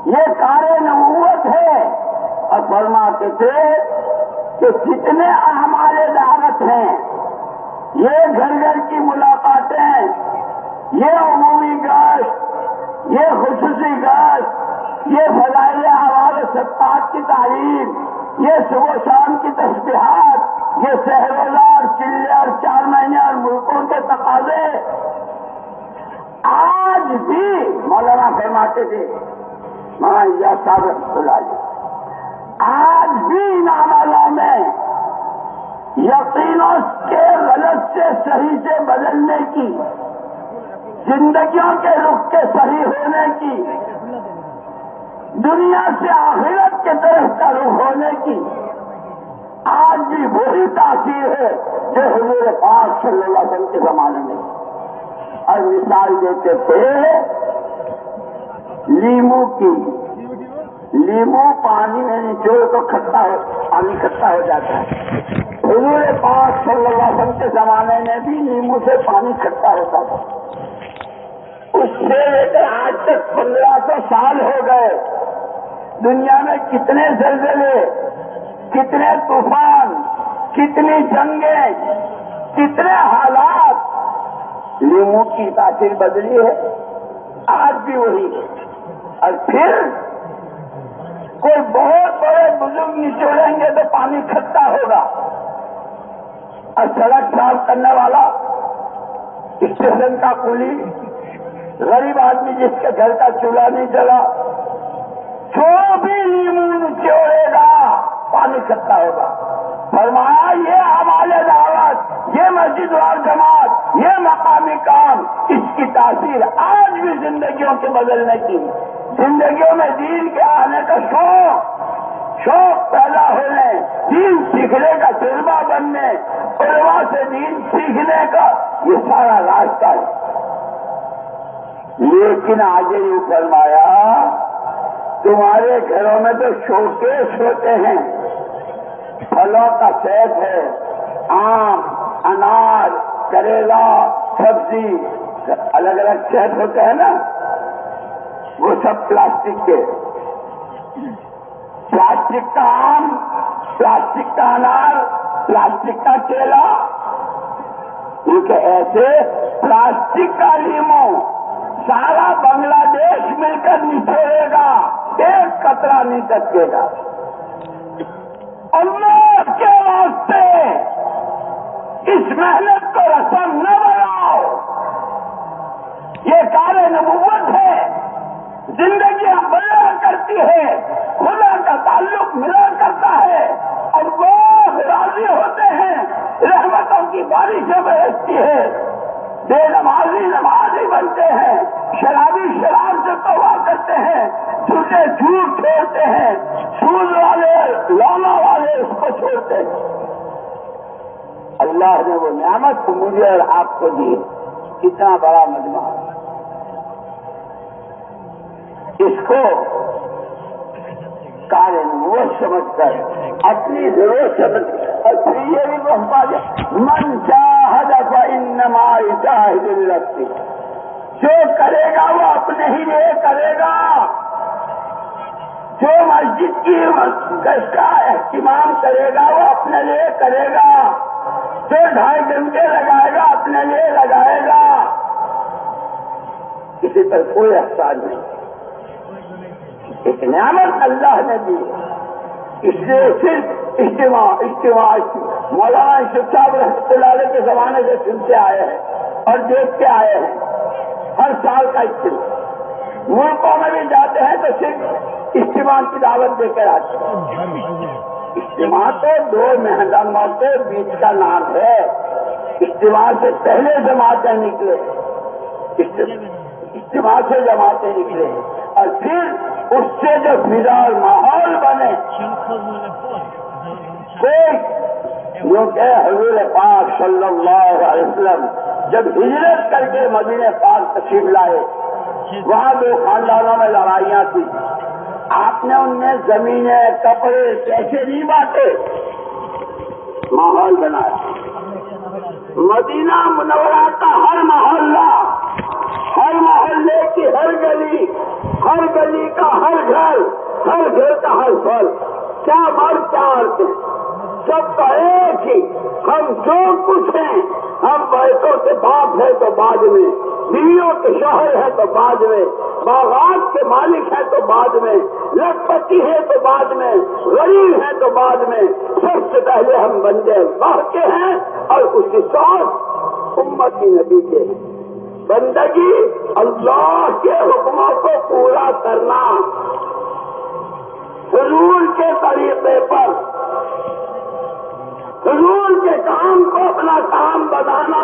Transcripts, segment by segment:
یہ کار نبوت ہے۔ اور فرماتے تھے کہ جتنے اعمال دعوت ہیں، یہ گھر گھر کی ملاقاتیں، یہ عمومی گشت، یہ خصوصی گشت، یہ فضائل اعمال و صدقات کی تعلیم، یہ صبح و شام کی تسبیحات، یہ سحر روزہ، چلے اور 4 مہینے اور ملکوں کے تقاضے، آج بھی مولانا فرماتے تھے، مولانا اجاز صاحب رحمۃ اللہ علیہ، آج بھی ان عملوں میں یقینوں کے غلط سے صحیح سے بدلنے کی، زندگیوں کے رخ کے صحیح ہونے کی، دنیا سے آخرت کے طرف کا رخ ہونے کی آج بھی وہی تاثیر ہے جو حضور پاک صلی اللہ علیہ وسلم کے زمانے میں۔ اور مثال دیتے تھے لیمو کی، لیمو پانی میں نچوڑ تو پانی کھٹا ہو جاتا ہے۔ حضور پاک صلی اللہ علیہ وسلم کے زمانے میں بھی لیمو سے پانی کھٹا ہوتا تھا۔ اس سے لے کر آج تک 1500 سال ہو گئے، دنیا میں کتنے زلزلے، کتنے طوفان، کتنی جنگیں، کتنے حالات، لیمو کی تاثیر بدلی ہے، آج بھی وہی ہے۔ اور پھر کوئی بہت بڑے بزرگ نچوڑیں گے تو پانی کھٹا ہوگا، اور سڑک صاف کرنے والا، اسٹیشن کا کولی، غریب آدمی جس کے گھر کا چولہا نہیں چلا، جو بھی لیمو نچوڑے گا پانی کھٹا ہوگا۔ فرمایا یہ اعمال دعوت، یہ مسجد وال جماعت، یہ مقامی کام، اس کی تاثیر آج بھی زندگیوں کے بدلنے کی، زندگیوں میں دین کے آنے کا شوق پیدا ہونے، دین سیکھنے کا تجربہ بننے، علماء سے دین سیکھنے کا یہ سارا راستہ ہے۔ لیکن آگے یوں فرمایا تمہارے گھروں میں تو شوکیس ہوتے ہیں، پھلوں کا سیب ہے، آم، انار، کریلا، سبزی، الگ الگ شہد ہوتے ہیں نا، وہ سب پلاسٹک کے، پلاسٹک کا آم، پلاسٹک کا انار، پلاسٹک کا کیلا، کیونکہ ایسے پلاسٹک کا لیمو سارا بنگلہ دیش مل کر نچوڑے گا، ایک قطرہ نہیں ٹپکے گا۔ اللہ کے واسطے اس محنت کو رسم نہ بناؤ، یہ کار نبوت ہے، زندگیاں بدلا کرتی ہے، خدا کا تعلق ملا کرتا ہے، اور وہ راضی ہوتے ہیں، رحمتوں کی بارشیں برستی ہے، بے نمازی نمازی بنتے ہیں، شرابی شراب سے توبہ کرتے ہیں، جھوٹے جھوٹ چھوڑتے ہیں، سود والے لونا والے اس کو چھوڑتے ہیں۔ اللہ نے وہ نعمت مجھے اور آپ کو دی، کتنا بڑا مجمع، اس کو کار نبوت سمجھ کر، اپنی ضرورت سمجھ کر، اور پھر یہ بھی بہت من جاہد فانما یجاہد لنفسہ، جو کرے گا وہ اپنے ہی لیے کرے گا، جو مسجد کی گشت کا اہتمام کرے گا وہ اپنے لیے کرے گا، جو 2.5 گھنٹے لگائے گا اپنے لیے لگائے گا، کسی پر کوئی احسان نہیں، ایک نعمت اللہ نے دی، اس لیے صرف اجتماع مولانا اشرف صاحب رحمۃ اللہ علیہ کے زمانے سے سنتے آئے ہیں اور دیکھتے آئے ہیں، ہر سال کا اجتماع، ملکوں میں بھی جاتے ہیں تو صرف اجتماع کی دعوت دے کر آتے ہیں۔ اجتماع تو 2 مہینوں کے بیچ کا نام ہے، اجتماع سے پہلے جماعتیں نکلے، اجتماع سے جماعتیں نکلے، اور پھر اس سے جو فضا اور ماحول بنے، کوئی یوں کہ حضور پاک صلی اللہ علیہ وسلم جب ہجرت کر کے مدینہ پاک تشریف لائے، وہاں 2 خاندانوں میں لڑائیاں تھیں، آپ نے ان میں زمینیں، کپڑے، پیسے نہیں بانٹے، ماحول بنایا۔ مدینہ منورہ کا ہر محلہ हर मोहल्ले की हर गली का हर घर का हर फल, क्या मर्द क्या औरतें, सबका एक ही, हम जो कुछ हैं, हम बैतों के बाप है तो बाद में, बीवियों के शौहर है तो बाद में, बागात के मालिक है तो बाद में, लखपति है तो बाद में, गरीब है तो बाद में, सबसे पहले हम बंदे अल्लाह के हैं और उसकी साथ उम्मती नबी के हैं। बंदगी अल्लाह के हुक्मों को पूरा करना, हुजूर के तरीके पर, हुजूर के काम को अपना काम बनाना,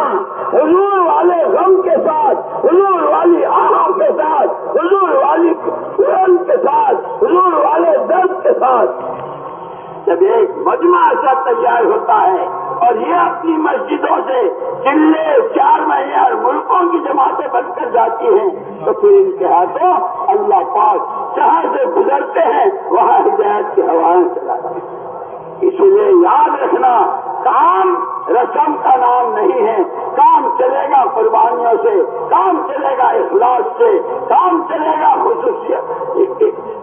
हुजूर वाले गम के साथ, हुजूर वाली आहों के साथ, हुजूर वाली कुरान के साथ, हुजूर वाले दर्द के साथ। जब एक मजमा ऐसा तैयार होता है और ये अपनी मस्जिदों से जिले 4 महीने और मुल्कों की जमातें बनकर जाती हैं, तो फिर इनके हाथों अल्लाह पाक जहां से गुजरते हैं वहां हिदायत की हवाएं चलाते हैं। इसलिए याद रखना, काम रस्म का नाम नहीं है, काम चलेगा कुर्बानियों से, काम चलेगा इखलास से, काम चलेगा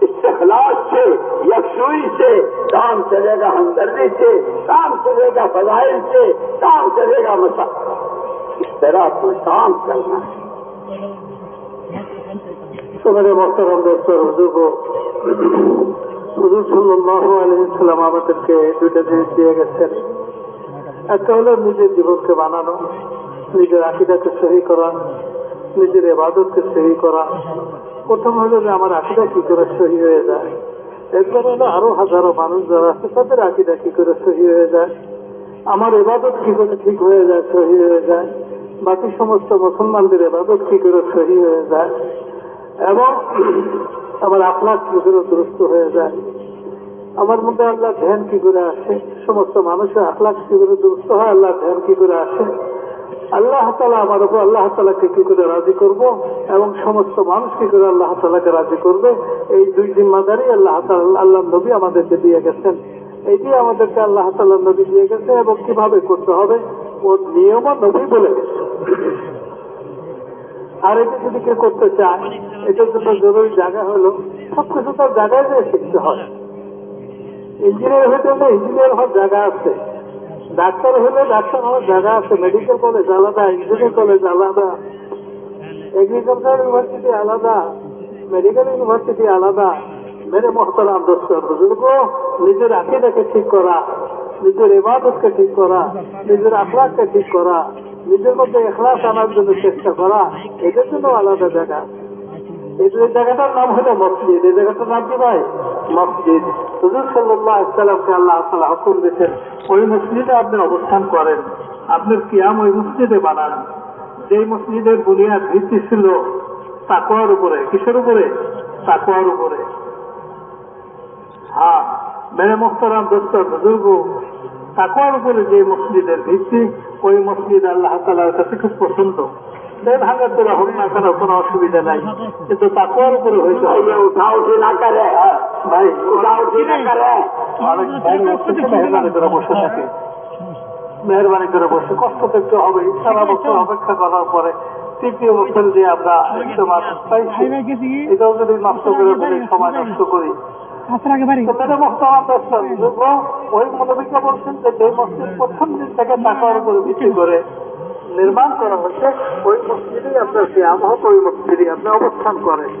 इस्तिखलास से, यकसुई से, काम चलेगा हमदर्दी से, काम चलेगा फजाइल से, काम चलेगा मसा, इस तरह अपना काम करना है। तो मेरे मोहतरम दोस्तों, হুজুর সাল্লাল্লাহু আলাইহি সাল্লাম আমাদেরকে দুইটা জিনিস দিয়ে গেছেন। একটা হলো নিজের জীবনকে বানানো, নিজের আকীদাকে সহি করা, নিজের ইবাদতকে সহি করা। প্রথম হলো যে আমার আকীদা কি করে সহি হয়ে যায়, এরপর হলো আরো হাজারো মানুষ যারা আছে তাদের আকীদা কি করে সহি হয়ে যায়, আমার ইবাদত কি করে ঠিক হয়ে যায়, সহি হয়ে যায়, বাকি সমস্ত মুসলমানদের ইবাদত কি করে সহি হয়ে যায়, এবং আমার আখলাক কি করে দুরুস্ত হয়ে যায়, আমার মধ্যে আল্লাহ ধ্যান কি করে আসে, সমস্ত মানুষের আখলাক কি করে দুরুস্ত হয়, আল্লাহ ধ্যান কি করে আসে, আল্লাহ তাআলা আমার উপর আল্লাহ তাআলাকে কি করে রাজি করব এবং সমস্ত মানুষ কি করে আল্লাহ তাআলাকে রাজি করবে, এই দুই জিম্মাদারি আল্লাহ তাআলা আল্লাহ নবী আমাদেরকে দিয়ে গেছেন। এইটি আমাদেরকে আল্লাহ তাআলা নবী দিয়ে গেছে এবং কিভাবে করতে হবে ওর নিয়মও নবী বলে গেছে। আর এটা যদি কেউ করতে চায়, এটার জন্য জরুরি জায়গা হলো সবকিছু তার জায়গায় যেয়ে শিখতে হয়। ইঞ্জিনিয়ার হইতে হলে ইঞ্জিনিয়ার হওয়ার জায়গা আছে, ডাক্তার হলে ডাক্তার হওয়ার জায়গা আছে, মেডিকেল কলেজ আলাদা, ইঞ্জিনিয়ারিং কলেজ আলাদা, এগ্রিকালচার ইউনিভার্সিটি আলাদা, মেডিকেল ইউনিভার্সিটি আলাদা। মেরে মোহতারাম দোস্ত বুজুর্গ, নিজের আকীদাকে ঠিক করা, নিজের ইবাদতকে ঠিক করা, নিজের আখলাককে ঠিক করা, নিজের মধ্যে ইখলাস আনার জন্য চেষ্টা করা, এটার জন্য আলাদা জায়গা। এই জায়গাটার নাম হলো মসজিদ। এই জায়গাটার নাম কি ভাই? মসজিদ। হুজুর সাল্লাল্লাহু আলাইহি ওয়াসাল্লামকে আল্লাহ তাআলা হুকুম দিয়েছেন ওই মসজিদে আপনি অবস্থান করেন, আপনার কিয়াম ওই মসজিদে বানান। যেই মসজিদের বুনিয়াদ ভিত্তি ছিল তাকওয়ার উপরে। কিসের উপরে? তাকওয়ার উপরে। হ্যাঁ মেরে মোহতারাম দোস্ত বুজুর্গ, তাকওয়ার উপরে যে মসজিদের ভিত্তি, ওই মসজিদ আল্লাহ তাআলার কাছে খুব পছন্দ। ভাঙার তোরা হোক না কেন কোনো অসুবিধা নাই, কিন্তু তাকওয়ার উপরে হইতে হবে। উঠা উঠি না করে ভাই, উঠা উঠি না করে, অনেক মেহরবানি করে বসে থাকে, মেহরবানি করে বসে, কষ্ট দেখতে হবে। সারা বছর অপেক্ষা করার পরে 3য় বছর যে আমরা ইজতেমা পাইছি, এটাও যদি নষ্ট করে ফেলি, সময় নষ্ট করি। ওই মনোবিজ্ঞা বলছেন যে যে মসজিদ প্রথম দিন থেকে তাকওয়ার উপরে ভিত্তি করে নির্মাণ করা হচ্ছে, ওই মসজিদেই আপনার কিয়াম হোক, ওই মসজিদে আপনি অবস্থান করেন।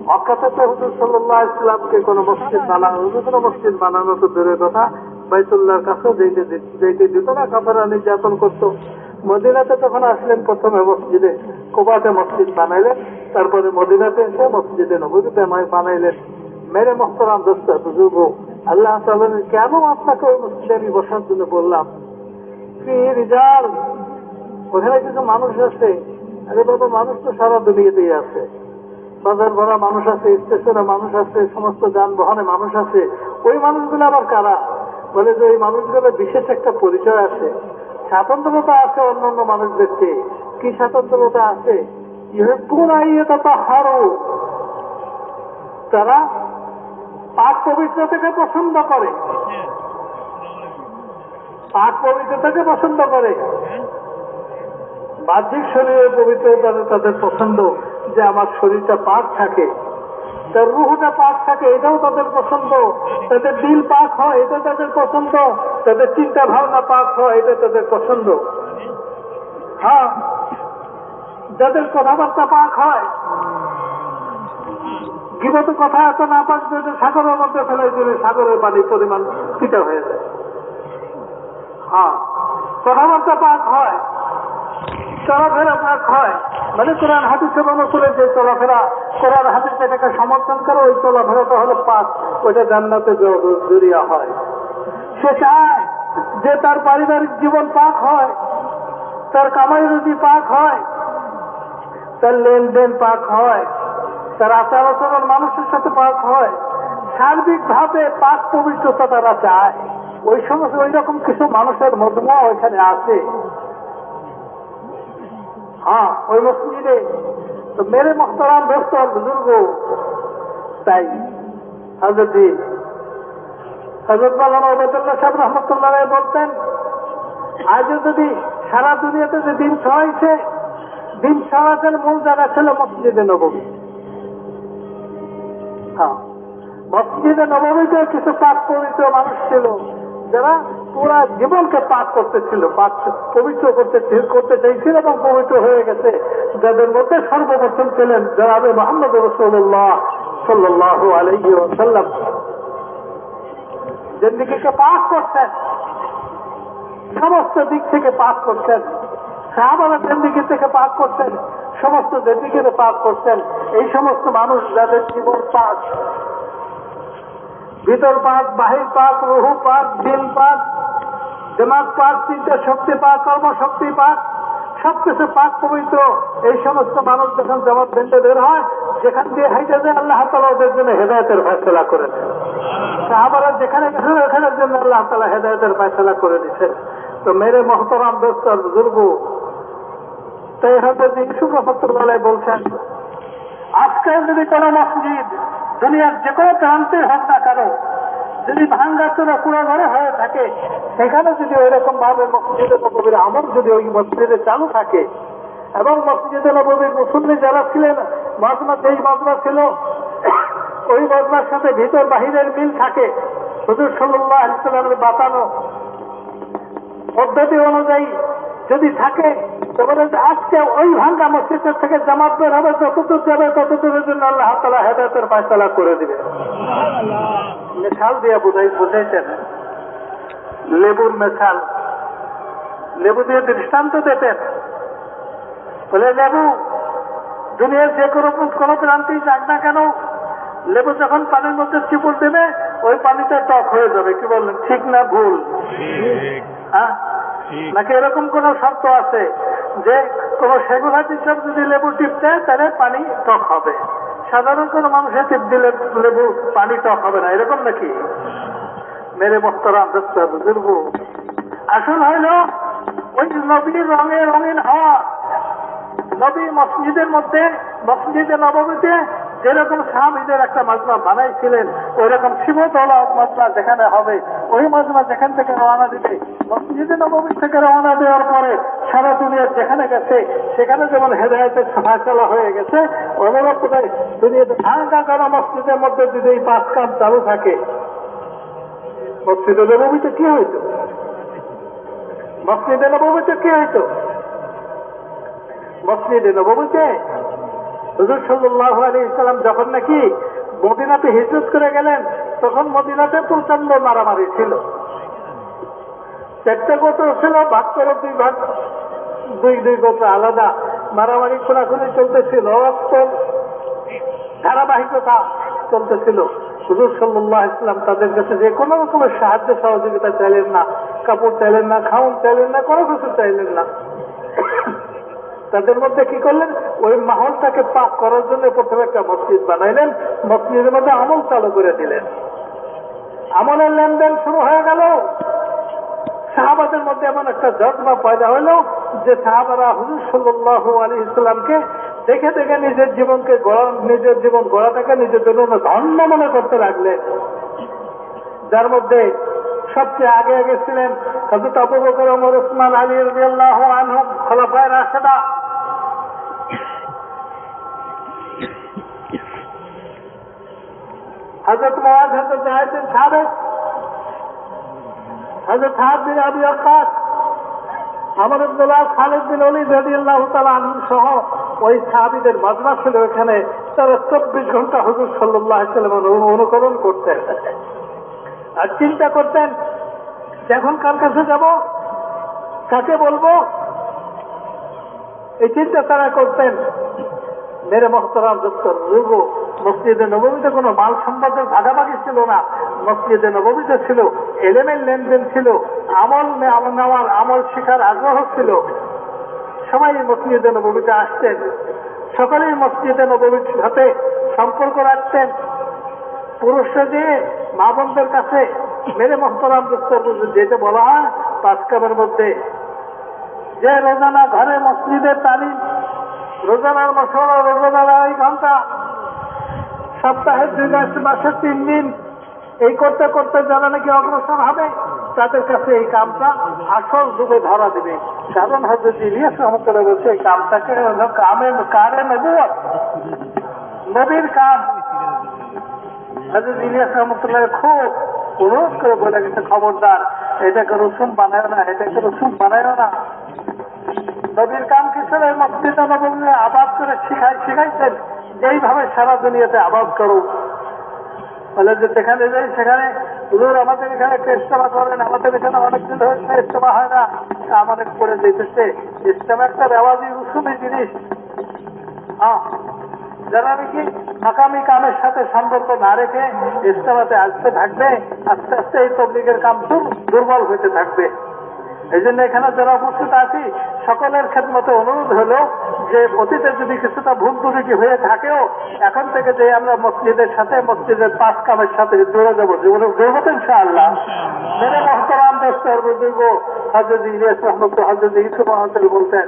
মক্কা থেকে হুজুর সাল্লাল্লাহু আলাইহি ওয়াসাল্লামকে কোনো মসজিদ বানানো, কোনো মসজিদ বানানো তো দূরের কথা, বাইতুল্লাহর কাছে যেতে দিত না, কাফেররা নির্যাতন করত। মদিনাতে যখন আসলেন প্রথমে মসজিদে কুবাতে মসজিদ বানাইলেন, তারপরে মদিনাতে এসে মসজিদে নববীতে বানাইলেন। মেরে মোহতারাম দোস্ত বুজুর্গ, আল্লাহ তাআলা কেন আপনাকে ওই মসজিদে আমি বসার জন্য বললাম? রিজাল, ওখানে কিছু মানুষ আছে। আরে বাবা, মানুষ তো সারা দুনিয়াতেই আছে, বাজার ভরা মানুষ আছে, স্টেশনে মানুষ আছে, সমস্ত যানবাহনে মানুষ আছে। ওই মানুষগুলো আবার কারা? বলে যে ওই মানুষগুলো বিশেষ একটা পরিচয় আছে, স্বাতন্ত্রতা আছে অন্যান্য মানুষদের চেয়ে। কি স্বাতন্ত্রতা আছে? তারা পাক পবিত্রতাকে পছন্দ করে, পাক পবিত্রতাকে পছন্দ করে। বাহ্যিক শরীরের পবিত্রতা তাদের পছন্দ, যে আমার শরীরটা পাক থাকে, তার রুহটা পাক থাকে, এটাও তাদের পছন্দ। তাদের দিল পাক হয়, এটা তাদের পছন্দ। তাদের চিন্তা ভাবনা পাক হয়, এটা তাদের পছন্দ। হ্যাঁ, যাদের কথাবার্তা পাক হয়, গীবত কথা এত না পাক যদি সাগরের মধ্যে ফেলে দিলে সাগরের পানির পরিমাণ ফিটা হয়ে যায়। হ্যাঁ, কথাবার্তা পাক হয়, চলাফেরা পাক হয়, মানে কোরআন হাদিসের অনুকূলে যে চলাফেরা, কোরআন হাদিস যেটাকে সমর্থন করে ওই চলাফেরাটা হলো পাক, ওইটা জান্নাতে জড়িয়ে হয়। সে চায় যে তার পারিবারিক জীবন পাক হয়, তার কামাই রুজি পাক হয়, তার লেনদেন পাক হয়, তার আচার আচরণ মানুষের সাথে পাক হয়, সার্বিকভাবে পাক পবিত্রতা তারা চায়। ওই সমস্ত ওই রকম কিছু মানুষের মজমা ওইখানে আছে। হ্যাঁ, ওই মসজিদে তো মেরে মোহতারাম দোস্ত আর বুজুর্গ, তাই হযরত মাওলানা ওবায়দুল্লাহ সাহেব রহমতুল্লাহ বলতেন, আজও যদি সারা দুনিয়াতে যে দিন ছড়াইছে, দিন ছড়ানোর মূল জায়গা ছিল মসজিদে নববী। হ্যাঁ, মসজিদে নববীতে কিছু পাক পবিত্র মানুষ ছিল যারা পুরা জীবনকে পাক করতেছিল, পাক পবিত্র করতে চাইছিল এবং পবিত্র হয়ে গেছে। যাদের মধ্যে সর্বপ্রথম ছিলেন জনাবে মুহাম্মদ রাসূলুল্লাহ সাল্লাল্লাহু আলাইহি ওয়াসাল্লাম, জিন্দেগিকে পাক করতেন, সমস্ত দিক থেকে পাক করতেন। সাহাবারা জিন্দেগি থেকে পাক করতেন, সমস্ত জিন্দেগিতে পাক করতেন। এই সমস্ত মানুষ যাদের জীবন পাক, ভিতর পাক, বাহির পাক, রুহু পাক, দিল পাক, দিমাগ পাক, চিন্তা শক্তি পাক, কর্মশক্তি পাক, সবকিছু পাক পবিত্র। এই সমস্ত মানুষ যখন জামাত বেঁধে বের হয়, যেখান দিয়ে হাইটে যায় আল্লাহ তাআলা ওদের জন্য হেদায়েতের ফয়সালা করে দেন। সাহাবারা যেখানে গেছেন ওখানের জন্য আল্লাহ তাআলা হেদায়েতের ফয়সালা করে দিচ্ছেন। তো মেরে মোহতারাম দোস্ত আর বুজুর্গ, তাই হযরত ইউসুফ রাহমাতুল্লাহ বলছেন, আজকে যদি কোন মসজিদ দুনিয়ার যে কোনো প্রান্তে হোক না কেন, যদি ভাঙ্গা চোরা কুড়া ঘরে হয়ে থাকে, সেখানে যদি ওই রকম ভাবে মসজিদে নববীর আমল যদি ওই মসজিদে চালু থাকে, এবং মসজিদে নববীর মুসল্লি যারা ছিলেন, মাজমা যেই মাজমা ছিল, ওই মাজমার সাথে ভিতর বাহিরের মিল থাকে, হুজুর সাল্লাল্লাহু আলাইহি ওয়াসাল্লামের বাতানো পদ্ধতি অনুযায়ী যদি থাকে, তবে আজকে ওই ভাঙ্গা মসজিদের থেকে জামাত বের হবে, যতদূর যাবে ততদূরের জন্য আল্লাহ তাআলা হেদায়েতের ফয়সালা করে দিবে। মিসাল দিয়ে বুঝাইছেন, লেবুর মিসাল, লেবু দিয়ে দৃষ্টান্ত দিতেন, বলে লেবু দুনিয়ার যে কোনো প্রান্তেই যাক না কেন, লেবু যখন পানির মধ্যে চিপুর দেবে ওই পানিটা টক হয়ে যাবে। কি বললেন, ঠিক না ভুল? হ্যাঁ, নাকি এরকম কোন শর্ত আছে যে কোন সেগুন হাদিস যদি লেবু টিপ দেয় তাহলে পানি টক হবে, সাধারণ কোন মানুষের টিপ দিলে লেবু পানি টক হবে না, এরকম নাকি? মেরে মোহতারাম দোস্ত বুজুর্গ, আসল হইল ওই নবীর রঙে রঙিন হওয়া। নবী মসজিদের মধ্যে, মসজিদে নববীতে যেরকম সাহাবীদের একটা মাজমা বানাইছিলেন, ওই রকম শিবতলা মাজমা যেখানে হবে, ওই মাজমা যেখান থেকে রওনা দিবে, মসজিদে নববী থেকে রওনা দেওয়ার পরে সারা দুনিয়ার যেখানে গেছে সেখানে যেমন হেদায়েতের ফয়সালা হয়ে গেছে, অনুরূপ দুনিয়াতে ভাঙ্গা করা মসজিদের মধ্যে যদি এই 5 কাজ চালু থাকে, মসজিদে নববীতে কি হইতো? মসজিদে নববীতে কি হইতো? মসজিদে নববীতে হুজুর সাল্লাল্লাহু আলাইহি সাল্লাম যখন নাকি মদিনাতে হিজরত করে গেলেন, তখন মদিনাতে প্রচন্ড মারামারি ছিল। 4টে গোত্র ছিল, ভাগ করে 2 ভাগ, 2 গোত্র আলাদা, মারামারি খোলাখুলি চলতেছিল, ধারাবাহিকতা চলতেছিল। হুজুর সাল্লাল্লাহু আলাইহি সাল্লাম তাদের কাছে যে কোনো রকমের সাহায্য সহযোগিতা চাইলেন না, কাপড় চাইলেন না, খাওয়ান চাইলেন না, কোনো কিছু চাইলেন না। তাদের মধ্যে কি করলেন, ওই মাহলটাকে পাক করার জন্য প্রথমে একটা মসজিদ বানাইলেন, মসজিদের মধ্যে আমল চালু করে দিলেন। আমলের লেনদেন শুরু হয়ে গেল। সাহাবাদের মধ্যে এমন একটা জজবা পয়দা হইল যে সাহাবারা হুজুর সাল্লাল্লাহু আলাইহি সাল্লামকে দেখে দেখে নিজের জীবন গড়াটাকে নিজের জন্য ধন্য মনে করতে লাগলেন, যার মধ্যে সবচেয়ে আগে আগে ছিলেন হযরত আবু বকর, ওমর, উসমান, আলী রাদিয়াল্লাহু আনহুম, খোলাফায়ে রাশেদা। হযরত মুআয, হযরত যায়েদ বিন সাবিত, হযরত সাদ বিন আবি ওয়াক্কাস, আমর ইবনে আস, খালিদ বিন ওলীদ রাদিয়াল্লাহু তাআলা আনহু সহ ওই সাহাবীদের মাজমা ছিল এখানে। তারা 24 ঘন্টা হুজুর সাল্লাল্লাহু আলাইহি ওয়াসাল্লামের অনুকরণ করতেন আর চিন্তা করতেন এখন কার কাছে যাব, কাকে বলবো, এই চিন্তা তারা করতেন। মেরে মহতরাম দোস্তর বুজুর্গ, মসজিদে নববীতে কোনো মাল সম্পদের ভাগাভাগি ছিল না। মসজিদে নববীতে ছিল এলেমের লেনদেন ছিল, আমল নেওয়ার, আমল শিখার আগ্রহ ছিল। সবাই মসজিদে নববীতে আসতেন, সকলেই মসজিদে নববীর সাথে সম্পর্ক রাখতেন। পুরুষরা দিয়ে মা বোনদের কাছে মেরে মহতরাম দোস্তর বুজুর্গ, যেটা বলা হয় 5 কামের মধ্যে যে রোজানা ঘরে মসজিদের তালিম, রোজানার মশলা, রোজানার 2 ঘন্টা, সপ্তাহের 2 মাসের 3 দিন, এই করতে করতে যারা নাকি অগ্রসর হবে তাদের কাছে এই কামটা আসল রূপে ধরা দিবে। কারণ হযরত ইলিয়াস রাহমাতুল্লাহ বলছে এই কামটাকে হলো কারে নবুয়ত, নবীর কাম। হযরত ইলিয়াস রাহমাতুল্লাহ খুব অনুরোধ করে বলে গেছে, খবরদার এটাকে রসুম বানায় না, এটাকে রসুম বানায় না। নবীর কাম কি ছিল? মসজিদে নববী আবাদ করে শিখাইছেন এইভাবে সারা দুনিয়াতে আবাদ করো। বলে যে যেখানে যাই সেখানে হুজুর আমাদের এখানে ইজতেমা করেন, আমাদের এখানে অনেকদিন ধরে ইজতেমা হয় না, আমাদের করে যেতেছে। ইজতেমা একটা রেওয়াজি রসুমি জিনিস। যারা নাকি আগামী কামের সাথে সম্পর্ক না রেখে ইজতেমাতে আসতে থাকবে, আস্তে আস্তে এই তবলিগের কাম দুর্বল হতে থাকবে। এই জন্য এখানে যারা উপস্থিত আছি সকলের খেদমতে অনুরোধ হলো যে অতীতে যদি কিছুটা ভুল ত্রুটি হয়ে থাকেও এখন থেকে যে আমরা মসজিদের সাথে, মসজিদের 5 কামের সাথে জুড়ে যাবো, জীবনে জড়ব ইনশাআল্লাহ। মেরে মহতরাম দোস্তর বুজুর্গ, হযরত ইলিয়াস রাহমাতুল্লাহ, হযরত ইউসুফ রাহমাতুল্লাহ বলতেন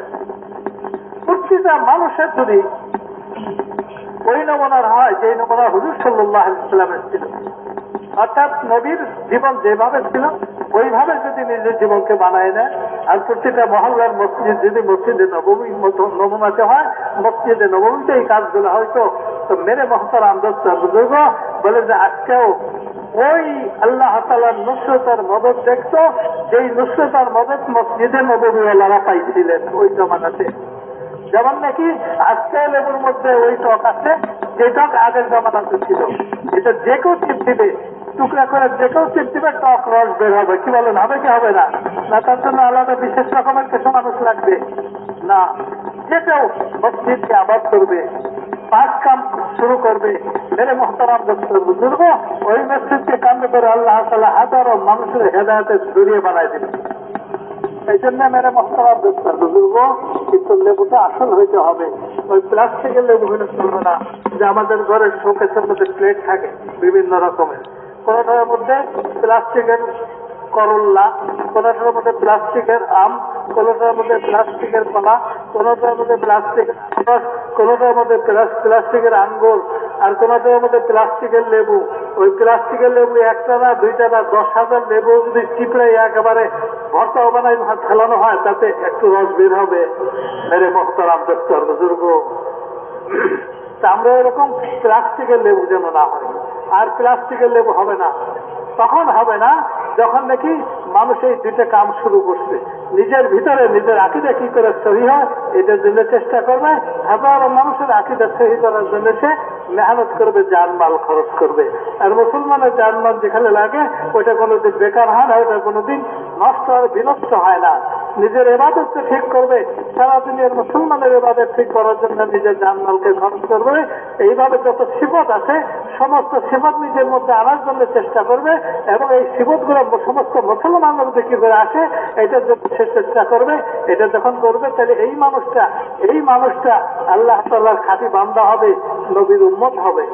প্রতিটা মানুষের যদি ওই নমুনার হয় যে নমুনা হুজুর সাল্লাল্লাহু আলাইহি ওয়াসাল্লামের ছিল, অর্থাৎ নবীর জীবন যেভাবে ছিল ওইভাবে যদি নিজের জীবনকে বানায় নেয়, আর প্রতিটা মহল্লার মসজিদ যদি মসজিদে নববীর মতো নমুনাতে হয়, মসজিদে নববীতে এই কাজগুলো হয়তো, তো মেরে মহতরাম দোস্তর বুজুর্গ বলে যে আজকেও ওই আল্লাহ তাআলার নুসরতার মদদ দেখতো, যেই নুসরতার মদদ মসজিদে নববীওয়ালারা পাইছিলেন ওই জমানাতে। যেমন নাকি আজকে লেবুর মধ্যে ওই টক আছে যে টক আগের জমানাতে ছিল। এটা যে কেউ চিপ দিবে, টুকরা করে যে কেউ চিপ দিবে, টক রস বের হবে। কি বলেন, হবে কি হবে না? না তার জন্য আলাদা বিশেষ রকমের কিছু মানুষ লাগবে না। যে কেউ মসজিদকে আবাদ করবে, 5 কাম শুরু করবে, মেরে মহতরাম দোস্তর বুজুর্গ, ওই মসজিদকে কেন্দ্র করে আল্লাহ তাআলা হাজারো মানুষের হেদায়েতের জড়িয়ে বানায় দিবে। এই জন্য মেরে মহতরাম দোস্তর বুজুর্গ, কিন্তু লেবুটা আসল হইতে হবে। ওই প্লাস্টিকের লেবু হলে চলবে না। যে আমাদের ঘরের শোকেসের মধ্যে প্লেট থাকে বিভিন্ন রকমের, কোনটার মধ্যে প্লাস্টিকের করল্লা, কোনটার মধ্যে প্লাস্টিকের আম, কোনটার মধ্যে প্লাস্টিকের কলা, কোনটার মধ্যে প্লাস্টিকের রস, কোনটার মধ্যে প্লাস্টিকের আঙ্গুর, আর কোনটার মধ্যে প্লাস্টিকের লেবু। ওই প্লাস্টিকের লেবু 1টা না 2টা না 10,000 লেবু যদি চিপড়াই একেবারে ভর্তা বানাই ফেলানো হয়, তাতে একটু রস বের হবে। মেরে মহতরাম দোস্তর বুজুর্গ, আমরা এরকম প্লাস্টিকের লেবু যেন না হয়। আর প্লাস্টিকের লেবু হবে না, তখন হবে না যখন নাকি মানুষ এই 2টা কাম শুরু করছে। নিজের ভিতরে নিজের আকীদা কি করে সহি হয় এটার জন্য চেষ্টা করবে, হাজারো মানুষের আকীদা সহি করার জন্য সে মেহনত করবে, জানমাল খরচ করবে। আর মুসলমানের জানমাল যেখানে লাগে ওইটা কোনোদিন বেকার হয় না, ওইটা কোনোদিন নষ্ট আর বিনষ্ট হয় না। নিজের ইবাদতকে ঠিক করবে, সারা দুনিয়ার মুসলমানের ইবাদত ঠিক করার জন্য নিজের জানমালকে খরচ করবে। এইভাবে যত সিফত আছে সমস্ত সিফত নিজের মধ্যে আনার জন্য চেষ্টা করবে, এবং এই সিফত গুলো সমস্ত মুসলমানের মধ্যে কি করে আসে এটার জন্য সে চেষ্টা করবে। এটা যখন করবে তাহলে এই মানুষটা আল্লাহ তাআলার খাঁটি বান্দা হবে, নবীর উম্মত হবে।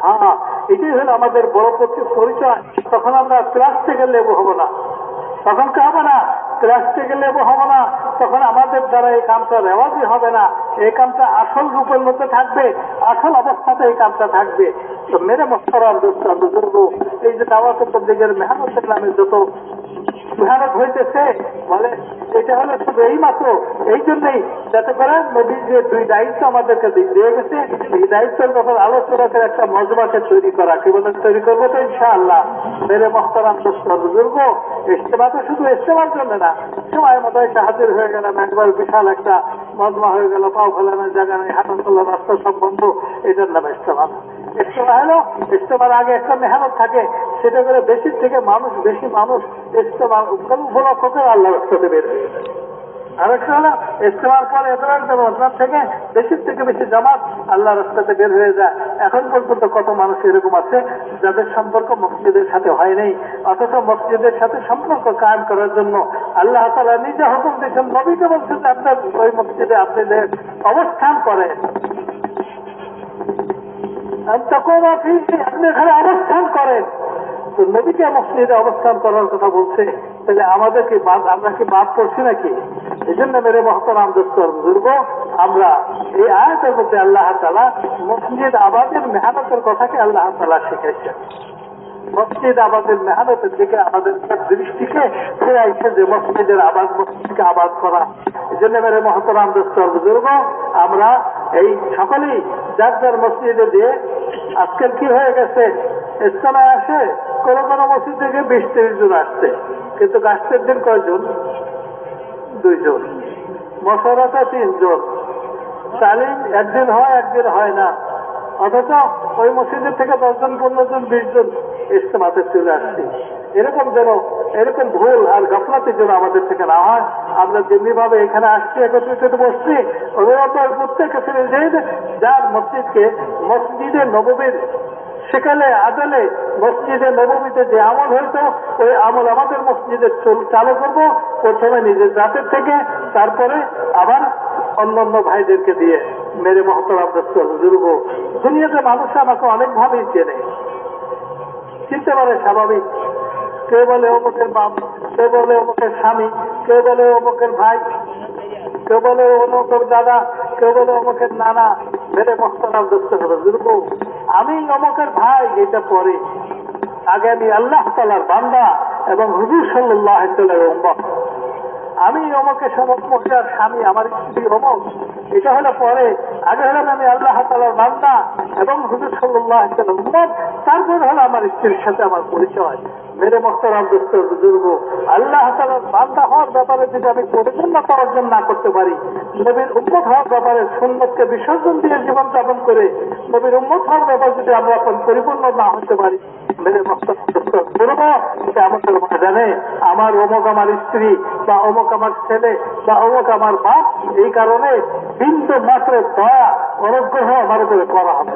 হ্যাঁ, এটাই হলো আমাদের বড় পরিচয়। তখন আমরা প্লাস্টিকের লেবু হব না, তখন কি হবে না? প্লাস্টিকের লেবু হবো না। তখন আমাদের দ্বারা এই কামটা রেওয়াজি হবে না, এই কামটা আসল রূপের মধ্যে থাকবে। আসল অবস্থাতে এই কাজটা থাকবে। তো মেরে মোহতারাম দোস্ত বুজুর্গ, এই যে দাওয়াতের তবলীগের মেহনতের নামে যত মেহনত হইতেছে, বলে এটা হলো শুধু এই মাত্র এই জন্যই যাতে করে নবী যে দুই দায়িত্ব আমাদেরকে দিয়ে গেছে, এই দায়িত্বের ব্যাপারে আলোচনা করে একটা মজমাকে তৈরি করা। কি বলেন তৈরি করবো তো ইনশাআল্লাহ। মেরে মোহতারাম দোস্ত বুজুর্গ, ইজতেমা তো শুধু ইজতেমার জন্য না, সময় মতো এসে হাজির হয়ে গেলাম, একবার বিশাল একটা মজমা হয়ে গেল, পাও ফেলানোর জায়গা নেই, হাঁটা চলার রাস্তা সব বন্ধ, এটার নামে ইজতেমা। ইজতেমা হলো ইজতেমার আগে একটা মেহনত থাকে, সেটা করে বেশির থেকে বেশি মানুষ ইজতেমার উপলক্ষ করে আল্লাহর রাস্তাতে বের হয়ে যায়। আরেকটা হলো ইজতেমার পরে মজমার থেকে বেশি জামাত আল্লাহ রাস্তাতে বের হয়ে যায়। এখন পর্যন্ত কত মানুষ এরকম আছে যাদের সম্পর্ক মসজিদের সাথে হয় নাই, অথচ মসজিদের সাথে সম্পর্ক কায়েম করার জন্য আল্লাহ তাআলা নিজে হুকুম দিয়েছেন, নবীকে বলছেন যে আপনার ওই মসজিদে আপনাদের অবস্থান করেন, আপনি এখানে অবস্থান করেন। তো নবীকে মসজিদে অবস্থান করার কথা বলছে, তাহলে আমাদেরকে আমরা কি বাদ করছি নাকি? এই জন্য মেরে মহতারাম দোস্ত বুজুর্গ, আমরা এই আয়াতের মধ্যে আল্লাহ তাআলা মসজিদ আবাদের মেহনতের কথাকে আল্লাহ তাআলা শিখাইছেন। মসজিদ আবাদের মেহনতের দিকে আমাদের দৃষ্টিকে ফেরাইছে, যে মসজিদের আবাদ, মসজিদকে আবাদ করা। এই জন্য মেরে মহতারাম দোস্ত বুজুর্গ, আমরা এই সকলেই যার যার মসজিদে দিয়ে, আজকাল কি হয়ে গেছে, ইজতেমায় আসে কোন কোন মসজিদ থেকে 20-30 জন আসছে, কিন্তু গাছের দিন কয়জন? 2 জন, মশারাতে 3 জন, তালিম একদিন হয় একদিন হয় না, অথচ ওই মসজিদের থেকে 10 জন 15 জন 20 জন ইজতেমাতে চলে আসছে। এরকম ভুল আর গাফলাতি যেন আমাদের থেকে না হয়। আমরা যেমনি ভাবে এখানে আসছি, একত্রিত বসছি, ওদের প্রত্যেকে ছেড়ে যার মসজিদে নববীর সেকালে আদলে মসজিদে নববীতে যে আমল হইতো, ওই আমল আমাদের মসজিদে চালু করবো, প্রথমে নিজের জাতের থেকে, তারপরে আবার অন্যান্য ভাইদেরকে দিয়ে। মেরে মহতারাম দোস্ত বুজুর্গ, দুনিয়াতে মানুষ আমাকে অনেকভাবেই চেনে, চিনতে পারে, স্বাভাবিক। কেউ বলে অমুকের বাপ, কেউ বলে অমুকের স্বামী, কেউ বলে অমুকের ভাই, কেউ বলে অমুকের দাদা, কেউ বলে অমুকের নানা। মেরে মহতারাম দোস্ত বুজুর্গ, আমি অমুকের ভাই এটা পরে, আগে আমি আল্লাহ তাআলার বান্দা এবং হুজুর সাল্লাল্লাহু আলাইহি ওয়াসাল্লামের উম্মত। আমি অমুকের সমস্যার স্বামী, আমার স্ত্রী অমুক, এটা হলো পরে। আগে হলাম আমি আল্লাহ তাআলার বান্দা এবং হুজুর সাল্লাল্লাহু আলাইহি ওয়াসাল্লামের উম্মত, তারপর হলো আমার স্ত্রীর সাথে আমার পরিচয়। মেরে মোহতারাম দোস্ত বুজুর্গ, আল্লাহ তাআলার বান্দা হওয়ার ব্যাপারে যদি আমি পরিপূর্ণতা অর্জন না করতে পারি, নবীর উম্মত হওয়ার ব্যাপারে সুন্নতকে বিসর্জন দিয়ে জীবন যাপন করে নবীর উম্মত হওয়ার ব্যাপারে যদি আমরা পরিপূর্ণ না হতে পারি, মেরে মোহতারাম দোস্ত বুজুর্গ, এটা আমাদের মনে জানে আমার অমুক আমার স্ত্রী, বা অমুক আমার ছেলে, বা অমুক আমার বাপ, এই কারণে বিন্দু মাত্র দয়া অনুগ্রহ আমার উপরে করা হবে।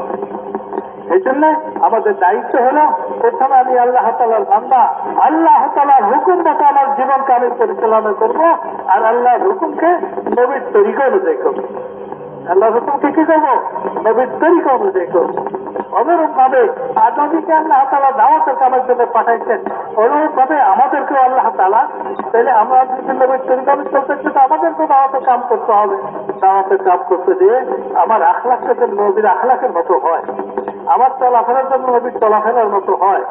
এই জন্য আমাদের দায়িত্ব হলো, প্রথমে আমি আল্লাহ তাআলার বান্দা, আল্লাহ তাআলার হুকুম মতো আমার জীবনকে আমি পরিচালনা করবো, আর আল্লাহর হুকুমকে নবীর তরিকা অনুযায়ী করবো। আল্লাহর হুকুমকে কি করবো? নবীর তরিকা অনুযায়ী করবো। অনুরূপ ভাবে নবীকে আল্লাহ তাআলা দাওয়াতের কামের জন্য পাঠাইছেন, অনুরূপ ভাবে আমাদেরকেও আল্লাহ তাআলা, তাহলে আমরা যদি নবীর তরিকা চলতে চাই, আমাদেরকেও দাওয়াতের কাম করতে হবে। দাওয়াতের কাম করতে দিয়ে আমার আখলাকটা যেন নবীর আখলাকের মতো হয়, আমার চলাফেরার জন্য নবীর চলাফেরার মতো হয়,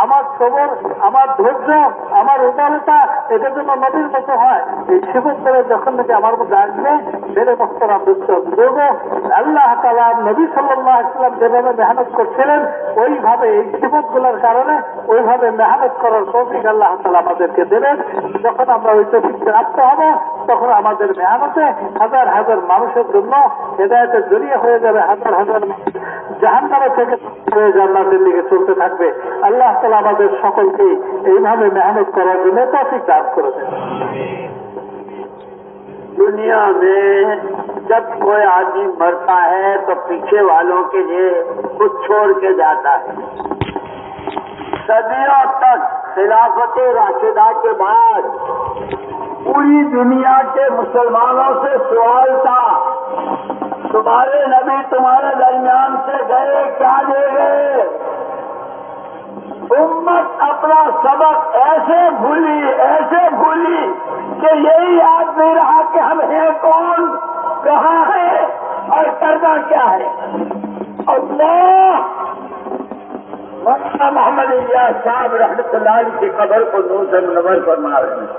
আমার সবর, আমার ধৈর্য, আমার উদারতা এটার জন্য নবীর মতো হয়। এই শিবত করে যখন নাকি আমার মধ্যে আসবে, মেরে মোহতারাম দোস্ত বুজুর্গ, আল্লাহ তাআলা নবী সাল্লাল্লাহু আলাইহি ওয়াসাল্লাম যেভাবে মেহনত করছিলেন, ওইভাবে এই শিবত গুলোর কারণে ওইভাবে মেহনত করার তৌফিক আল্লাহ তাআলা আমাদেরকে দেবেন। যখন আমরা ওই তৌফিক প্রাপ্ত হব, তখন আমাদের মেহনতে হাজার হাজার মানুষের জন্য হেদায়েতের জরিয়া হয়ে যাবে, হাজার হাজার জাহান্নাম থেকে জান্নাতের দিকে চলতে থাকবে। আল্লাহ তাআলা আমাদের সকলকে এইভাবে মেহনত করার জন্য তৌফিক দান করে দেন। दुनिया में जब कोई आदमी मरता है तो पीछे वालों के लिए कुछ छोड़ के जाता है। सदियों तक खिलाफत राशिदा के बाद पूरी दुनिया के मुसलमानों से सवाल था, तुम्हारे नबी तुम्हारे दरमियान से गए, क्या ले गए? उम्मत अपना सबक ऐसे भूली कि यही याद नहीं रहा कि हम हैं कौन, कहाँ है और करना क्या है। अल्लाह मौलाना मोहम्मद इलियास साहब रहमतुल्लाह अलैह की कब्र को नूर से मुनव्वर फरमा रहे हैं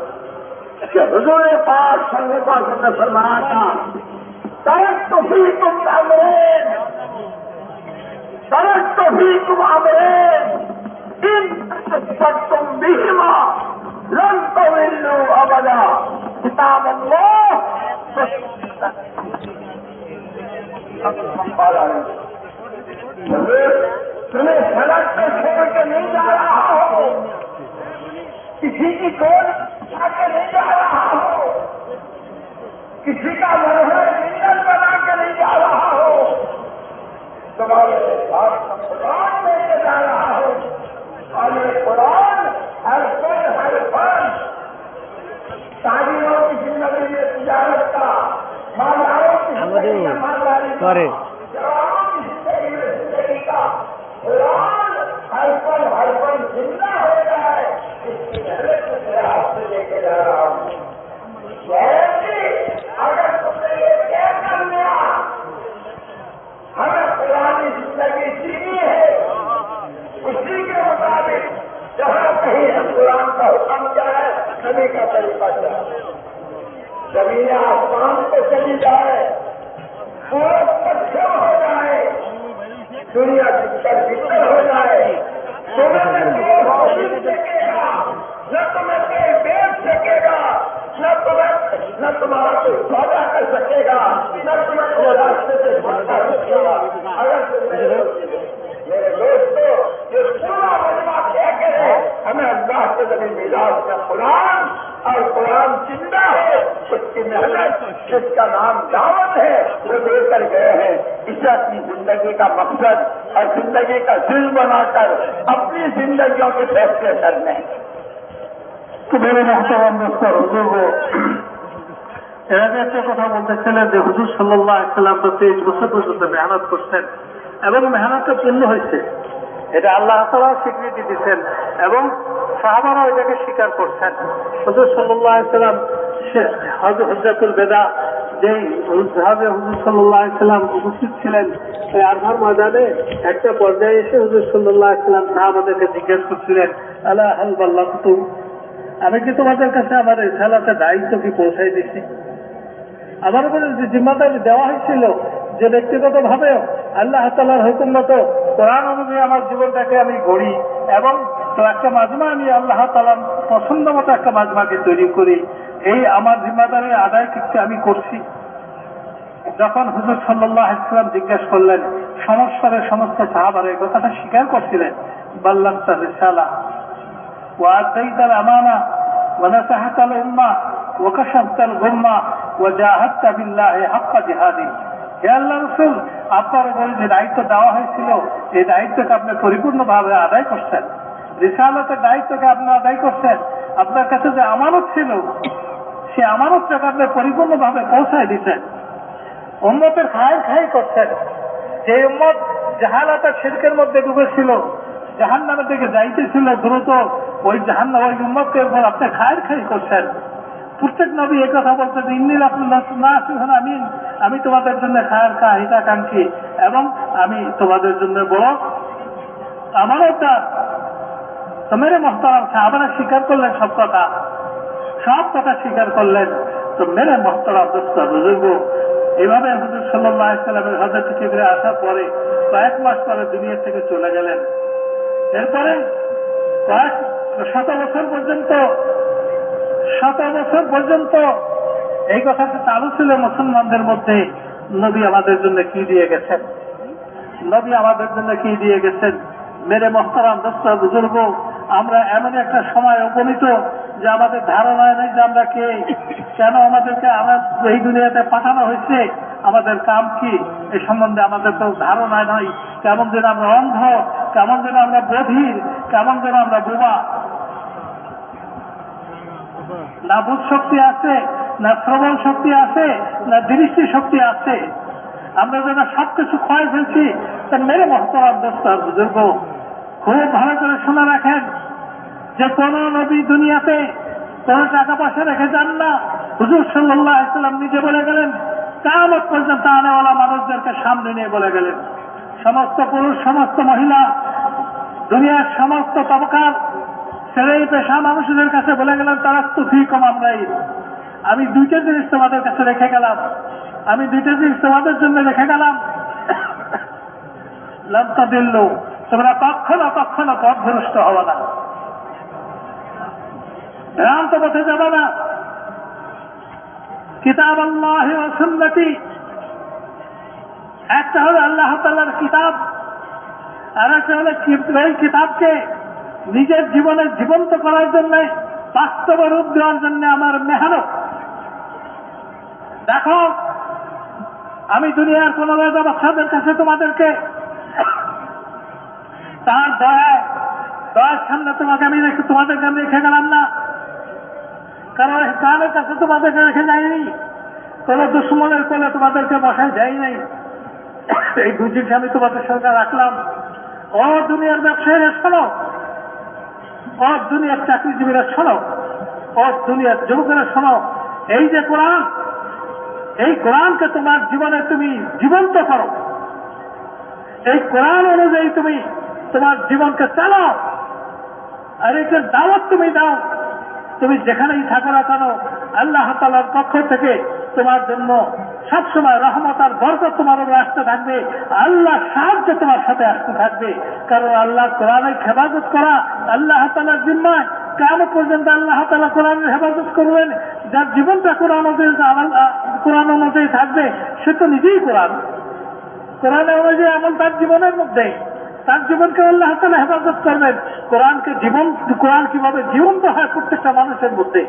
कि हुजूर पाक सल्लल्लाहु अलैहि वसल्लम ने फरमाया था तरक्तु फीकुम अमरैन तरक्तु फीकुम अमरैन इन तशब्बतुम बिहिमा लन तज़िल्लू अबदा किताब अल्लाह तुम्हें सड़क पर छोड़ के नहीं जा रहा हो, किसी की गोद के नहीं जा रहा हो, किसी का मनोहर जिंदन बना के नहीं जा रहा हो, तुम्हारे साथ कुरान लेके जा रहा हो और ये कुरान हर पल ताजिरों की जिंदगी में तिजारत का, मालाओं की जिंदगी में मालदारी का, जवानों की जिंदगी में जिंदगी का कुरान हर पल जिंदा हो जाए इसकी मेहनत को मेरे हाथ से लेके जा रहा हूँ। अगर तुमने ये क्या कर लिया, हमें पुरानी जिंदगी जीनी है उसी के मुताबिक जहाँ कहीं हम कुरान का हुक्म जाए नबी का तरीका जाए, जमीन आसमान पे चली जाए, सूरज पश्चिम हो जाए, दुनिया भीतर भीतर हो जाए, तुम्हें न सकेगा, न तुम्हें तेल बेच सकेगा, न तुम्हारा कोई सौदा कर सकेगा, न तुम्हें कोई रास्ते से भटका सकेगा। अगर मेरे दोस्तों ये पूरा मजमा क्या करे, हमें अल्लाह के नबी मिलाद में कुरान और कुरान जिंदा है, उसकी मेहनत जिसका नाम दावत है वो लेकर गए हैं। इसे अपनी जिंदगी का मकसद और जिंदगी का दिल बनाकर अपनी जिंदगियों के फैसले करने। तो मेरे मोहतरम दोस्तों, हुजूर এর আগে একটা কথা বলতেছিলেন যে হুজুর সাল্লাল্লাহু আলাইহি ওয়াসাল্লাম তো 23 বছর পর্যন্ত মেহনত করছেন এবং মেহনতটা পূর্ণ হয়েছে, এটা আল্লাহ তাআলা স্বীকৃতি দিচ্ছেন এবং সাহাবারা এটাকে স্বীকার করছেন। হুজুর সাল্লাল্লাহু আলাইহি ওয়াসাল্লাম হজ্জাতুল বেদা যেই জাহাজে হুজুর সাল্লাল্লাহু আলাইহি ওয়াসাল্লাম উপস্থিত ছিলেন, এই আরফার ময়দানে একটা পর্যায়ে এসে হুজুর সাল্লাল্লাহু আলাইহি ওয়াসাল্লাম সাহাবাদেরকে জিজ্ঞেস করছিলেন, আলা হাল বাল্লাগতু, আমি কি তোমাদের কাছে আমার রিসালাতের দায়িত্ব কি পৌঁছাই দিচ্ছি? আমার উপরে যে জিম্মাদারি দেওয়া হয়েছিল যে ব্যক্তিগতভাবে আল্লাহ তাআলার হুকুম মতো কোরআন অনুযায়ী আমার জীবনটাকে আমি গড়ি এবং একটা মাজমা আমি আল্লাহ তাআলার পছন্দ মতো একটা মাজমাকে তৈরি করি, এই আমার জিম্মাদারি আদায় করতে আমি করছি। যখন হুজুর সাল্লাল্লাহু আলাইহি ওয়াসাল্লাম জিজ্ঞাসা করলেন, সমস্যার সমস্ত সাহাবারা এই কথাটা স্বীকার করছিলেন, বাল্লাগতা রিসালা وأديت الأمانة ونصحت الأمة وكشفت الغمة وجاهدت بالله حق جهاده। হে আল্লাহ রাসূল, আপনার উপরে যে দায়িত্ব দেওয়া হয়েছিল এই দায়িত্বকে আপনি পরিপূর্ণভাবে আদায় করছেন, রিসালাতের দায়িত্বকে আপনি আদায় করছেন, আপনার কাছে যে আমানত ছিল সে আমানতটাকে আপনি পরিপূর্ণভাবে পৌঁছায় দিচ্ছেন, উম্মতের খায় করছেন। যে উম্মত জাহালাতের শিরকের মধ্যে ডুবেছিল, জাহান্নামের দিকে যাইতেছিল দ্রুত, ওই জাহান্নাম ওই উম্মতকে আপনি খায় করছেন। প্রত্যেক নবী এই কথা বলতেন, ইন্নী লাকুম আমিন, আমি তোমাদের জন্য খায়ের হিতাকাঙ্ক্ষী এবং আমি তোমাদের জন্য বড় আমানতদার। তো মেরে মুহতারাম সাহাবারা স্বীকার করলেন সব কথা স্বীকার করলেন। তো মেরে মুহতারাম দোস্ত বুজুর্গ, এভাবে হুজুর সাল্লাল্লাহু আলাইহি ওয়াসাল্লামের হযরত জিবরিল আসার পরে কয়েক মাস পরে দুনিয়া থেকে চলে গেলেন। এরপরে কয়েক শত বছর পর্যন্ত এই কথাটা চালু ছিল মুসলমানদের মধ্যে, নবী আমাদের জন্য কি দিয়ে গেছেন। মেরে মুহতারাম দোস্ত বুজুর্গ, আমরা এমন একটা সময় উপনীত যে আমাদের ধারণায় নেই যে আমরা কে, কেন আমাদেরকে এই দুনিয়াতে পাঠানো হয়েছে, আমাদের কাম কি, এ সম্বন্ধে আমাদের তো ধারণায় নয়। কেমন যেন আমরা অন্ধ, কেমন যেন আমরা বধির, কেমন যেন আমরা বোবা। না বুধ শক্তি আছে, না শ্রবণ শক্তি আছে, না দৃষ্টি শক্তি আছে, আমরা যেন সবকিছু ক্ষয় ফেলছি। তা মেরে মুহতারাম দোস্ত বুজুর্গ, খুব ভালো করে শোনা রাখেন যে কোন নবী দুনিয়াতে কোন টাকা পয়সা রেখে যান না। হুজুর সাল্লাল্লাহু আলাইহি ওয়াসাল্লাম নিজে বলে গেলেন, কিয়ামত পর্যন্ত আনেওয়ালা মানুষদেরকে সামনে নিয়ে বলে গেলেন, সমস্ত পুরুষ, সমস্ত মহিলা, দুনিয়ার সমস্ত তবকার ছেলে পেশা মানুষদের কাছে বলে গেলাম তারা তো ফিকম আমরাই। আমি দুইটা জিনিস তোমাদের কাছে রেখে গেলাম, আমি দুইটা জিনিস তোমাদের জন্য রেখে গেলাম। লম্কা দিল্ল, তোমরা কখনো কখনো পথভ্রষ্ট হবো না, ভ্রান্ত পথে যাবে না। কিতাব আল্লাহ ওয়া সুন্নতি, একটা হলো আল্লাহ তাআলার কিতাব, আর একটা হলো এই কিতাবকে নিজের জীবনে জীবন্ত করার জন্য, বাস্তব রূপ দেওয়ার জন্য আমার মেহনত। দেখো, আমি দুনিয়ার কোন রাজা বাদশাদের কাছে তোমাদেরকে তার দয়ার সামনে তোমাদেরকে আমি রেখে গেলাম না, কারণ কারোর কাছে তোমাদেরকে রেখে যায়নি, কোন দুশ্মনের কোলে তোমাদেরকে বসায় যাই নাই। এই দুই জিনিস আমি তোমাদের সঙ্গে রাখলাম। ও দুনিয়ার ব্যবসায়ীরা শোনো, ও দুনিয়ার চাকরিজীবীরা শোনো, ও দুনিয়ার যুবকেরা শোনো, এই যে কোরআন, এই কোরআনকে তোমার জীবনে তুমি জীবন্ত করো, এই কোরআন অনুযায়ী তুমি তোমার জীবনকে চালাও, আর এটার দাওয়াত তুমি দাও। তুমি যেখানেই থাকো না কেন, আল্লাহ তাআলার পক্ষ থেকে তোমার জন্য সবসময় রহমত আর বরকত তোমার উপর আসতে থাকবে, আল্লাহ সাহায্য তোমার সাথে আসতে থাকবে। কারণ আল্লাহ কোরআনের হেফাজত করা আল্লাহ তাআলার জিম্মায়। কিয়ামত পর্যন্ত আল্লাহ তাআলা কোরআনের হেফাজত করবেন। যার জীবনটা কোরআন অনুযায়ী থাকবে, সে তো নিজেই কোরআনের অনুযায়ী আমল তার জীবনের মধ্যে, তার জীবনকে আল্লাহ তাআলা হেফাজত করবেন। কোরআন কিভাবে জীবন্ত হয় প্রত্যেকটা মানুষের মধ্যে,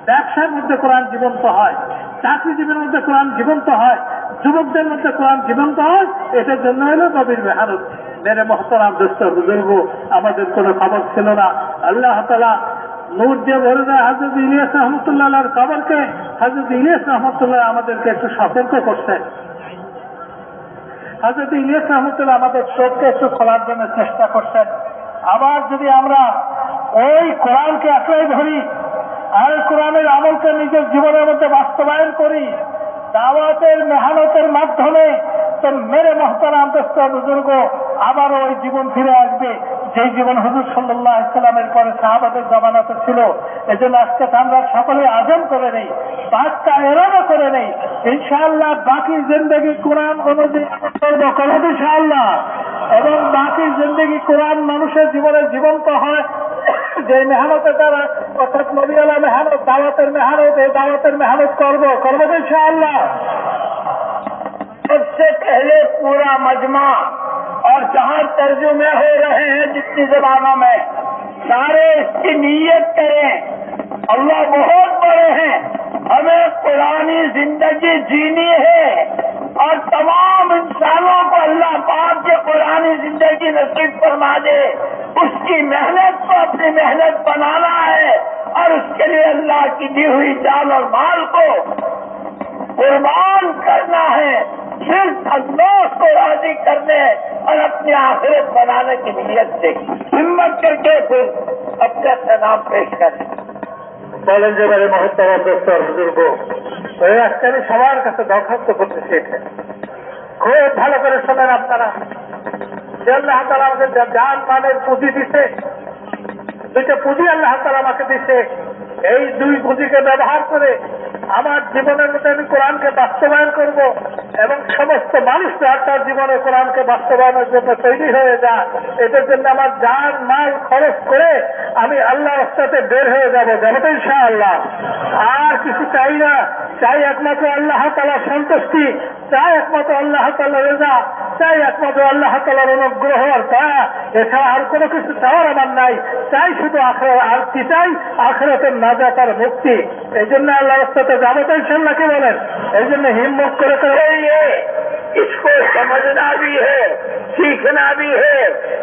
ব্যবসার মধ্যে কোরআন জীবন্ত হয়, চাকরিজীবীর মধ্যে কোরআন জীবন্ত হয়, যুবকদের মধ্যে কোরআন জীবন্ত হয়। এটার জন্য হলো নবীর মেহনত। মেরে মহতরাম দোস্ত বুজুর্গ, আমাদের কোনো খবর ছিল না। আল্লাহ তাআলা নূর দিয়ে ভরে দেয় হযরত ইলিয়াস রহমতুল্লাহ কবরকে। হযরত ইলিয়াস রহমতুল্লাহ আমাদেরকে একটু সতর্ক করছেন। হযরত ইলিয়াস রহমতুল্লাহ আমাদের চোখকে একটু খোলার জন্য চেষ্টা করছেন। আবার যদি আমরা ওই কোরআনকে আঁকড়ে ধরি আর কোরআনের আমলকে নিজের জীবনের মধ্যে বাস্তবায়ন করি, দাওয়াতের মেহনতের মাধ্যমে, তো মেরে মহতারাম দোস্ত বুজুর্গ, আবারও ওই জীবন ফিরে আসবে যেই জীবন হুজুর সাল্লাল্লাহু আলাইহি ওয়াসাল্লামের পরে সাহাবাদের জামানাতে ছিল। এজন্য আজকে আমরা সকলে আজম করে নেই, বাদটা এরানো করে নেই, ইনশাআল্লাহ বাকি জিন্দেগি কোরআন অনুযায়ী করবো ইনশাআল্লাহ। এবং বাকি জিন্দেগি কোরআন মানুষের জীবনে জীবন্ত হয় যে মেহনতের দ্বারা, অর্থাৎ নবীওয়ালা মেহনত, দাওয়াতের মেহনত, এই দাওয়াতের মেহনত করবো ইনশাআল্লাহ। सबसे पहले पूरा मजमा और जहाँ तर्जुमे हो रहे हैं जितनी जबानों में, सारे इसकी नीयत करें। अल्लाह बहुत बड़े हैं, हमें पुरानी जिंदगी जीनी है और तमाम इंसानों को अल्लाह पाक के पुरानी जिंदगी नसीब फरमा दे। उसकी मेहनत को अपनी मेहनत बनाना है और उसके लिए अल्लाह की दी हुई जान और माल को कुर्बान करना है, सिर्फ अल्लाह को राजी करने और अपनी आखिरत बनाने की नीयत से हिम्मत करके फिर अपना सलाम पेश करें। বলেন যে বারে মহত্তম দোস্তর বুজুর্গ, ওই আজকে আমি সবার কাছে দরখাস্ত করতেছি, খুব ভালো করে শোনেন আপনারা। যে আল্লাহ তাআলা আমাদের জান মালের পুঁজি দিছে, দুইটা পুঁজি আল্লাহ তাআলা আমাকে দিছে, এই দুই পুঁজিকে ব্যবহার করে আমার জীবনের মধ্যে আমি কোরআনকে বাস্তবায়ন করব এবং সমস্ত মানুষরা তার জীবনে কোরআনকে বাস্তবায়নের জন্য তৈরি হয়ে যায়। এটার জন্য আমার জান মাল খরচ করে আমি আল্লাহর রাস্তাতে বের হয়ে যাবো তো ইনশাআল্লাহ। আর কিছু চাই না, চাই একমাত্র আল্লাহ তাআলার সন্তুষ্টি, চাই একমাত্র আল্লাহ তাআলার রেজা, চাই একমাত্র আল্লাহ তাআলার অনুগ্রহ আর দয়া, এছাড়া আর কোনো কিছু চাওয়ার আমার নাই। চাই শুধু আখিরাত, আর কি চাই? আখিরাতের নাজাত আর মুক্তি। এই জন্য আল্লাহর রাস্তাতে যাবো তো ইনশাআল্লাহ। কি বলেন? এই জন্য হিম্মত করে इसको समझना भी है, सीखना भी है,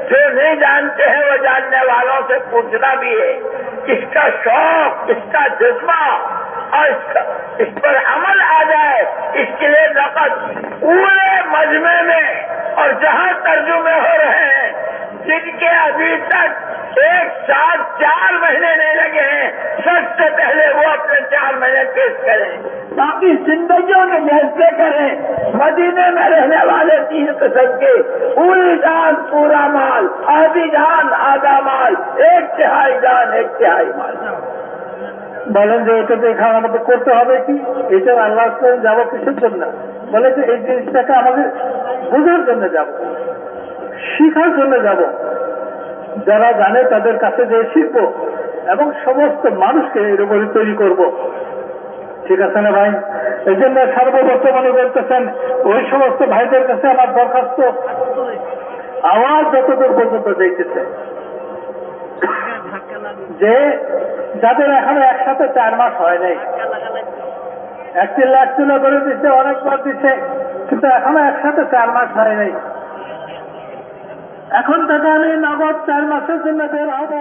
जो नहीं जानते हैं वो जानने वालों से पूछना भी है। इसका शौक, इसका जज्बा और इस पर अमल आ जाए, इसके लिए नकद पूरे मजमे में और जहाँ तर्जुमे हो रहे हैं जिनके अभी तक एक साथ 4 महीने नहीं लगे हैं, सबसे पहले वो अपने 4 महीने पेश करें, बाकी जिंदगियों के फैसले करें। मदीने में रहने वाले 3 किस्म के, पूरी जान पूरा माल, आधी जान आधा माल, 1/3 जान 1/3 माल। বলেন যে এটা দেখা আমাদের করতে হবে কি, এটা আল্লাহ যাবো কিসের জন্য? বলে যে এই জিনিসটাকে আমাদের বোঝার জন্য যাব, শিখার জন্য যাব। যারা জানে তাদের কাছে যে শিখবো এবং সমস্ত মানুষকে এর উপরে তৈরি করব। ঠিক আছে না ভাই? এই জন্য সর্ববর্তমানে বলতেছেন ওই সমস্ত ভাইদের কাছে আমার দরখাস্ত, আওয়াজ যতদূর পর্যন্ত দেখতেছে যে যাদের এখনো একসাথে 4 মাস হয় নাই, 1 লাখ তুলা করে দিচ্ছে, অনেকবার দিচ্ছে, কিন্তু এখনো একসাথে 4 মাস হয় নাই। এখন থেকে আমি নগদ 4 মাসের জন্য বের হব।